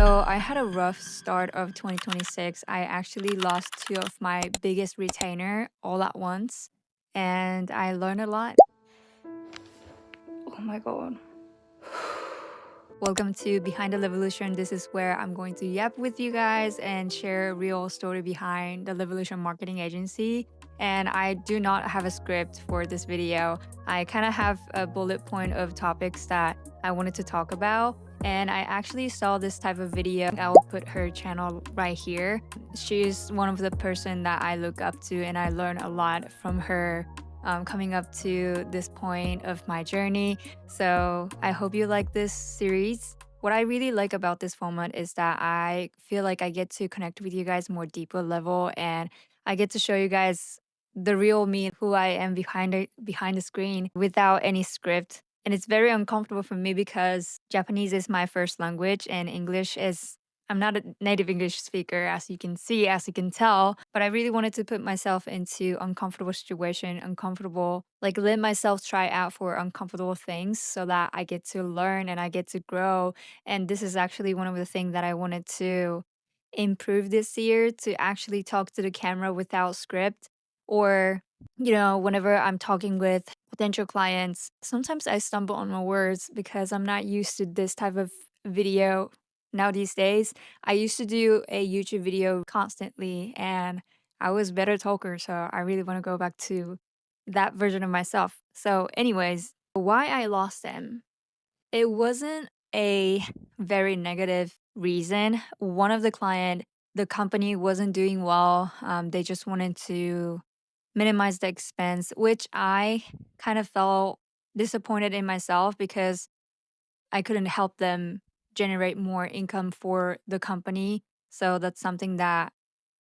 So I had a rough start of 2026. I actually lost two of my biggest retainer all at once, and I learned a lot. Oh my god. Welcome to Behind the Levolution. This is where I'm going to yap with you guys and share a real story behind the Levolution marketing agency. And I do not have a script for this video. I kind of have a bullet point of topics that I wanted to talk about. And I actually saw this type of video. I will put her channel right here. She's one of the person that I look up to, and I learn a lot from her coming up to this point of my journey. So I hope you like this series. What I really like about this format is that I feel like I get to connect with you guys more deeper level, and I get to show you guys the real me, who I am behind the screen without any script. And it's very uncomfortable for me because Japanese is my first language and English is I'm not a native English speaker, as you can see, as you can tell, but I really wanted to put myself into uncomfortable situation, uncomfortable, like let myself try out for uncomfortable things so that I get to learn and I get to grow. And this is actually one of the things that I wanted to improve this year, to actually talk to the camera without script. Or, whenever I'm talking with potential clients, sometimes I stumble on my words because I'm not used to this type of video now these days. I used to do a YouTube video constantly and I was better talker, so I really want to go back to that version of myself. So anyways, why I lost them. It wasn't a very negative reason. One of the client, the company wasn't doing well. They just wanted to minimize the expense, which I kind of felt disappointed in myself because I couldn't help them generate more income for the company. So that's something that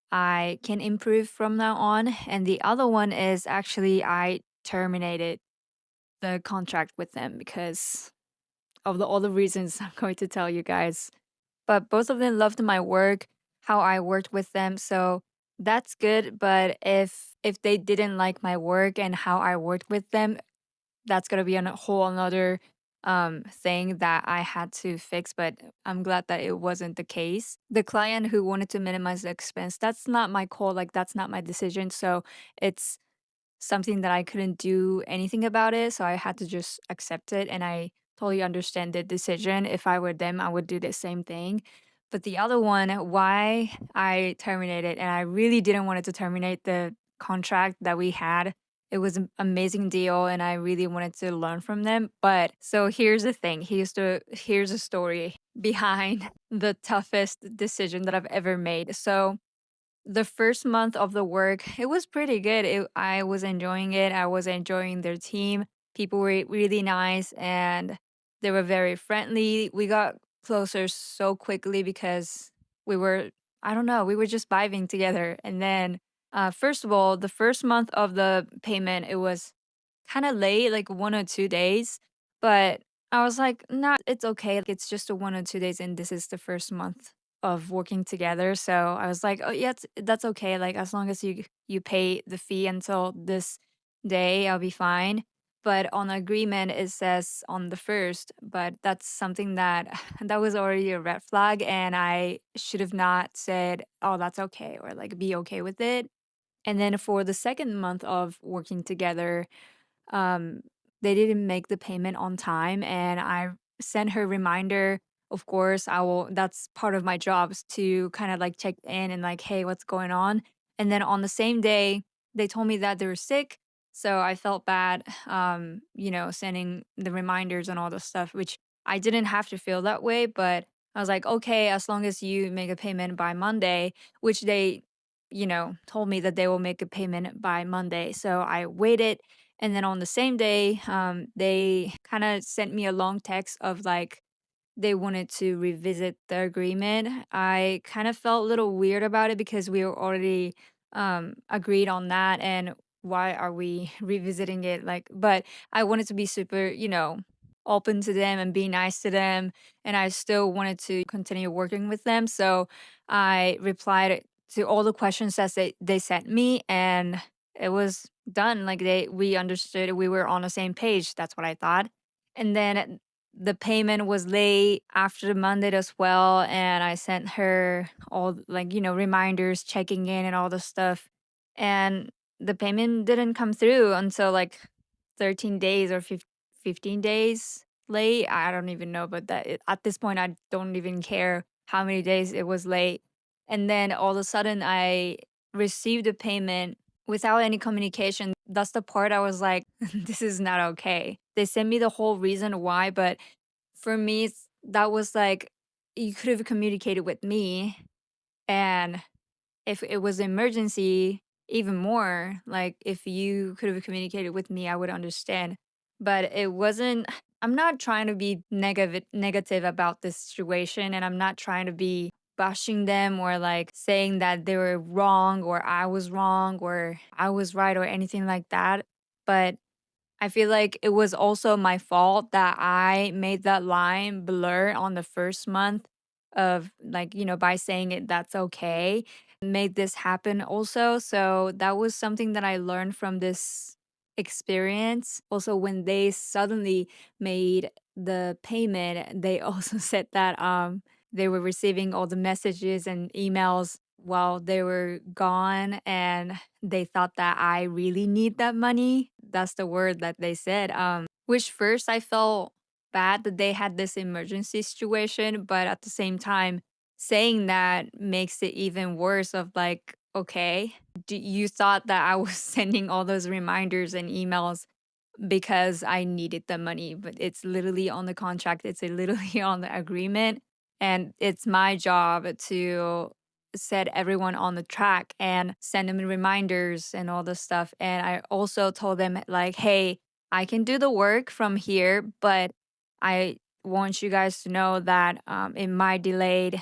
I can improve from now on. And the other one is actually I terminated the contract with them because of all the reasons I'm going to tell you guys. But both of them loved my work, how I worked with them. So that's good. But if they didn't like my work and how I worked with them, that's gonna be a whole another thing that I had to fix, but I'm glad that it wasn't the case. The client who wanted to minimize the expense, that's not my call, like that's not my decision. So it's something that I couldn't do anything about it. So I had to just accept it, and I totally understand the decision. If I were them, I would do the same thing. But the other one, why I terminated, and I really didn't want it to terminate the contract that we had. It was an amazing deal and I really wanted to learn from them. But so here's the thing. Here's a story behind the toughest decision that I've ever made. So the first month of the work, it was pretty good. I was enjoying it. I was enjoying their team. People were really nice and they were very friendly. We got closer so quickly because we were, I don't know, we were just vibing together. And then, first of all, the first month of the payment, it was kind of late, like 1 or 2 days. But I was like, nah, it's okay. Like, it's just a 1 or 2 days, and this is the first month of working together. So I was like, oh yeah, that's okay. Like as long as you pay the fee until this day, I'll be fine. But on agreement, it says on the first. But that's something that that was already a red flag, and I should have not said, oh, that's okay, or like be okay with it. And then for the second month of working together, um, they didn't make the payment on time, and I sent her reminder. Of course, I will that's part of my jobs to kind of like check in and like, "Hey, what's going on?" And then on the same day, they told me that they were sick, so I felt bad, sending the reminders and all the stuff, which I didn't have to feel that way, but I was like, "Okay, as long as you make a payment by Monday," which they, told me that they will make a payment by Monday. So I waited, and then on the same day, they kind of sent me a long text of like they wanted to revisit the agreement. I kind of felt a little weird about it because we were already agreed on that, and why are we revisiting it? Like, but I wanted to be super, open to them and be nice to them, and I still wanted to continue working with them. So I replied to all the questions that they sent me, and it was done. Like we understood, we were on the same page. That's what I thought. And then the payment was late after the Monday as well, and I sent her all like, reminders, checking in and all the stuff. And the payment didn't come through until like 13 days or 15 days late. I don't even know, but at this point, I don't even care how many days it was late. And then all of a sudden, I received a payment without any communication. That's the part I was like, this is not okay. They sent me the whole reason why, but for me, that was like, you could have communicated with me. And if it was an emergency, even more, like if you could have communicated with me, I would understand. But it wasn't, I'm not trying to be negative about this situation, and I'm not trying to be bashing them or like saying that they were wrong or I was right or anything like that. But I feel like it was also my fault that I made that line blur on the first month of like, by saying it, that's okay, made this happen also. So that was something that I learned from this experience. Also, when they suddenly made the payment, they also said that they were receiving all the messages and emails while they were gone, and they thought that I really need that money. That's the word that they said. Which first I felt bad that they had this emergency situation, but at the same time, saying that makes it even worse of like, okay, you thought that I was sending all those reminders and emails because I needed the money, but it's literally on the contract, it's literally on the agreement, and it's my job to set everyone on the track and send them reminders and all this stuff. And I also told them like, "Hey, I can do the work from here, but I want you guys to know that it might delay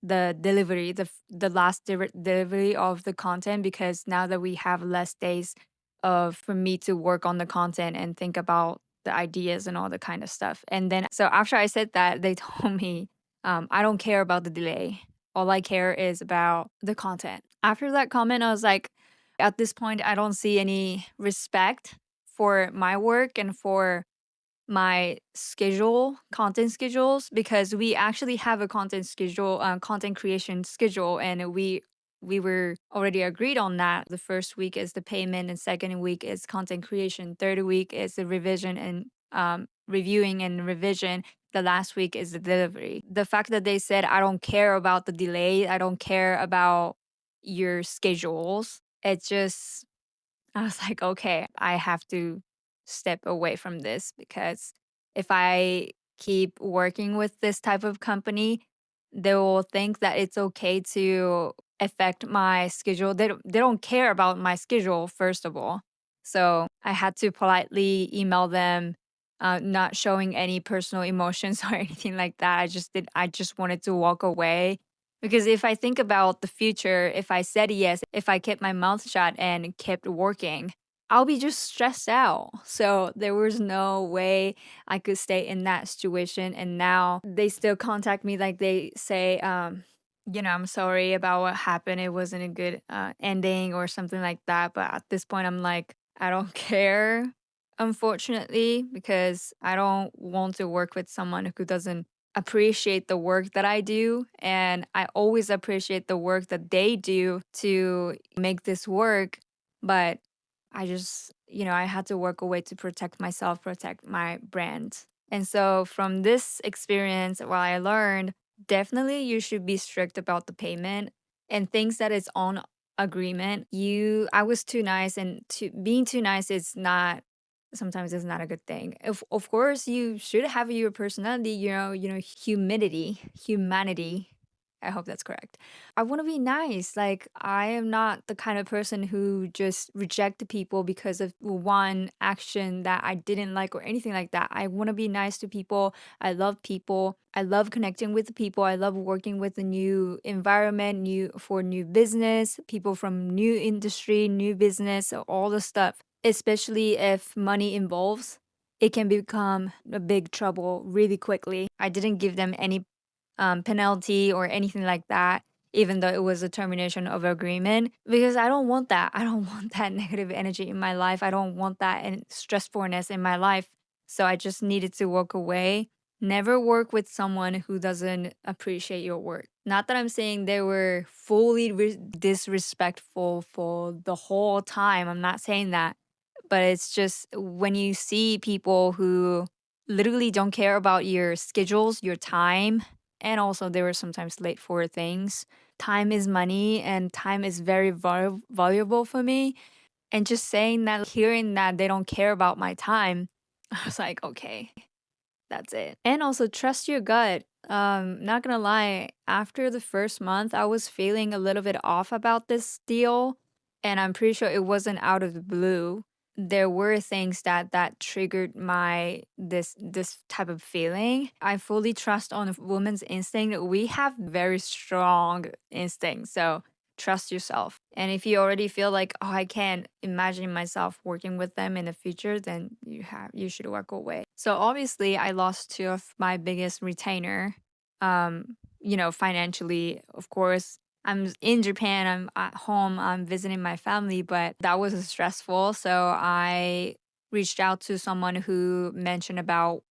the delivery, the last delivery of the content, because now that we have less days of for me to work on the content and think about the ideas and all the kind of stuff." And then so after I said that, they told me, I don't care about the delay. All I care is about the content. After that comment, I was like, at this point, I don't see any respect for my work and for my schedule, content schedules, because we actually have a content schedule, content creation schedule, and we were already agreed on that. The first week is the payment, and second week is content creation. Third week is the revision and reviewing and revision. The last week is the delivery. The fact that they said, I don't care about the delay, I don't care about your schedules, it just I was like, okay, I have to step away from this, because if I keep working with this type of company, they will think that it's okay to affect my schedule. They don't care about my schedule, first of all. So I had to politely email them, not showing any personal emotions or anything like that. I just wanted to walk away, because if I think about the future, if I said yes, if I kept my mouth shut and kept working, I'll be just stressed out. So there was no way I could stay in that situation. And now they still contact me, like they say, I'm sorry about what happened. It wasn't a good ending or something like that. But at this point, I'm like, I don't care, unfortunately, because I don't want to work with someone who doesn't appreciate the work that I do. And I always appreciate the work that they do to make this work. But I just, I had to work away to protect myself, protect my brand. And so from this experience, what I learned, definitely you should be strict about the payment and things that is on agreement. I was too nice, and being too nice is not, sometimes it's not a good thing. Of course you should have your personality, humanity. I hope that's correct. I want to be nice. Like, I am not the kind of person who just reject the people because of one action that I didn't like or anything like that. I want to be nice to people. I love people. I love connecting with the people. I love working with a new environment, new business, people from new industry, new business, all the stuff. Especially if money involves, it can become a big trouble really quickly. I didn't give them any penalty or anything like that, even though it was a termination of agreement, because I don't want that. I don't want that negative energy in my life. I don't want that and stressfulness in my life. So I just needed to walk away. Never work with someone who doesn't appreciate your work. Not that I'm saying they were fully disrespectful for the whole time. I'm not saying that. But it's just when you see people who literally don't care about your schedules, your time, and also they were sometimes late for things. Time is money and time is very valuable for me. And just saying that, hearing that they don't care about my time, I was like, okay, that's it. And also trust your gut. Not gonna lie, after the first month, I was feeling a little bit off about this deal, and I'm pretty sure it wasn't out of the blue. There were things that triggered my this type of feeling. I fully trust on a woman's instinct. We have very strong instincts, so trust yourself. And if you already feel like, oh, I can't imagine myself working with them in the future, then you should walk away. So obviously I lost two of my biggest retainer. Financially, of course. I'm in Japan, I'm at home, I'm visiting my family, but that was stressful. So I reached out to someone who mentioned about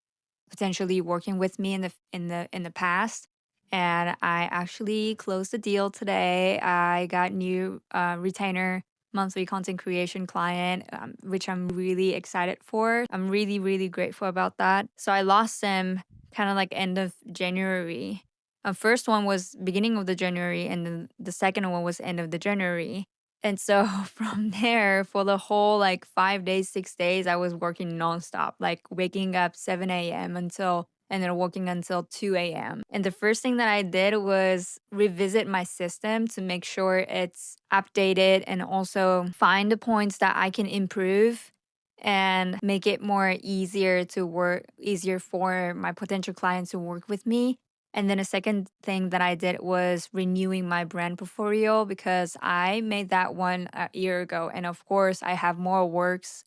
potentially working with me in the past, and I actually closed the deal today. I got new retainer monthly content creation client, which I'm really excited for. I'm really really grateful about that. So I lost them kind of like end of January. First one was beginning of the January, and then the second one was end of the January. And so from there, for the whole like 5 days, 6 days, I was working nonstop, like waking up 7 a.m. until and then working until 2 a.m. And the first thing that I did was revisit my system to make sure it's updated and also find the points that I can improve and make it more easier to work, easier for my potential clients to work with me. And then a second thing that I did was renewing my brand portfolio because I made that one a year ago. And of course, I have more works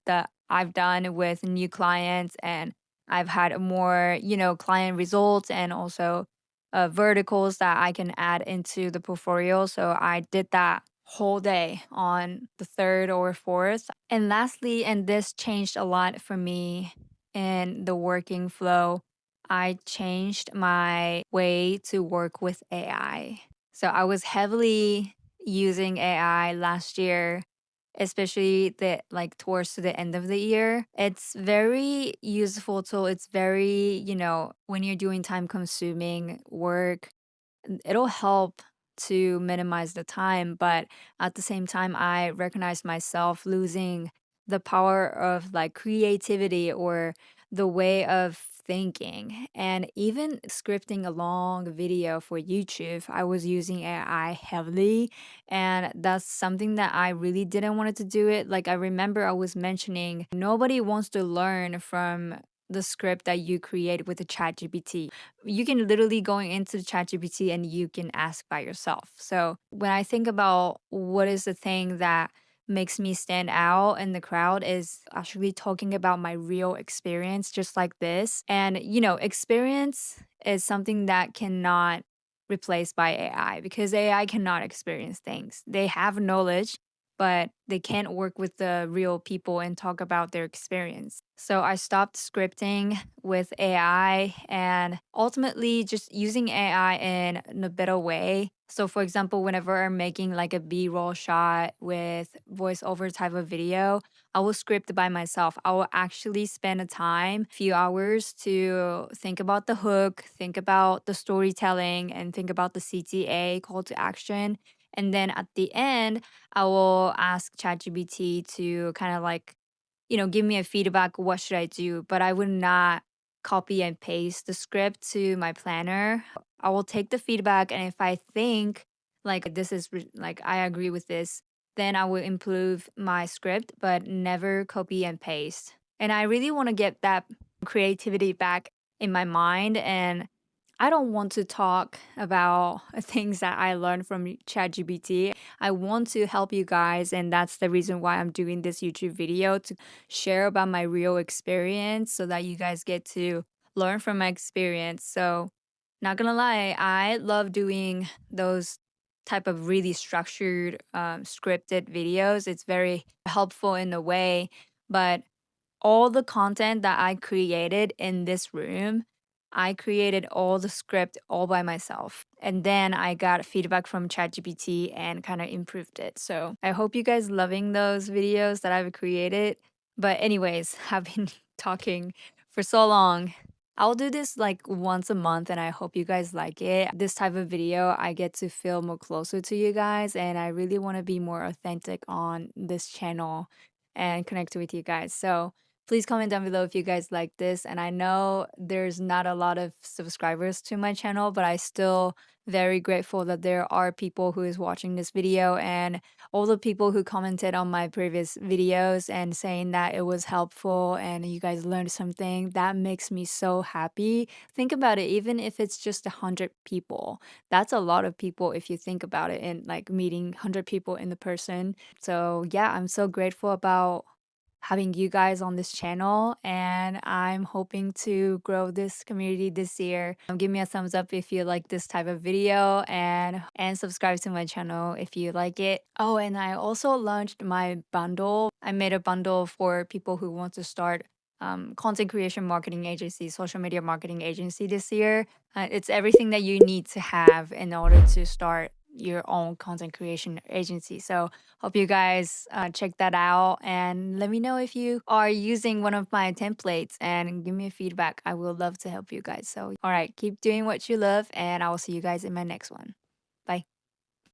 that I've done with new clients, and I've had more, client results and also verticals that I can add into the portfolio. So I did that whole day on the third or fourth. And lastly, and this changed a lot for me in the working flow, I changed my way to work with AI. So I was heavily using AI last year, especially the like towards to the end of the year. It's very useful tool. It's very, when you're doing time consuming work, it'll help to minimize the time, but at the same time I recognize myself losing the power of like creativity or the way of thinking. And even scripting a long video for YouTube, I was using AI heavily, and that's something that I really didn't want to do it. Like I remember I was mentioning nobody wants to learn from the script that you create with the chat GPT. You can literally go into ChatGPT and you can ask by yourself. So when I think about what is the thing that makes me stand out in the crowd is actually talking about my real experience just like this. And experience is something that cannot replaced by AI because AI cannot experience things. They have knowledge, but they can't work with the real people and talk about their experience. So I stopped scripting with AI and ultimately just using AI in a better way. So for example, whenever I'm making like a B-roll shot with voiceover type of video, I will script by myself. I will actually spend a time, few hours to think about the hook, think about the storytelling, and think about the CTA, call to action. And then at the end, I will ask ChatGPT to kind of like, give me a feedback. What should I do? But I would not copy and paste the script to my planner. I will take the feedback, and if I think like this is like I agree with this, then I will improve my script, but never copy and paste. And I really want to get that creativity back in my mind, and I don't want to talk about things that I learned from ChatGPT. I want to help you guys, and that's the reason why I'm doing this YouTube video to share about my real experience so that you guys get to learn from my experience. So, not gonna lie, I love doing those type of really structured, scripted videos. It's very helpful in a way, but all the content that I created in this room, I created all the script all by myself. And then I got feedback from ChatGPT and kind of improved it. So I hope you guys loving those videos that I've created. But anyways, I've been talking for so long. I'll do this like once a month and I hope you guys like it. This type of video, I get to feel more closer to you guys and I really want to be more authentic on this channel and connect with you guys. So please comment down below if you guys like this. And I know there's not a lot of subscribers to my channel, but I still very grateful that there are people who is watching this video and all the people who commented on my previous videos and saying that it was helpful and you guys learned something. That makes me so happy. Think about it, even if it's just 100 people, that's a lot of people if you think about it, and like meeting 100 people in the person. So yeah, I'm so grateful about having you guys on this channel and I'm hoping to grow this community this year. Give me a thumbs up if you like this type of video and subscribe to my channel if you like it. Oh, and I also launched my bundle. I made a bundle for people who want to start content creation marketing agency, social media marketing agency this year. It's everything that you need to have in order to start your own content creation agency. So hope you guys check that out and let me know if you are using one of my templates and give me a feedback. I will love to help you guys. So, all right, keep doing what you love, and I will see you guys in my next one. Bye.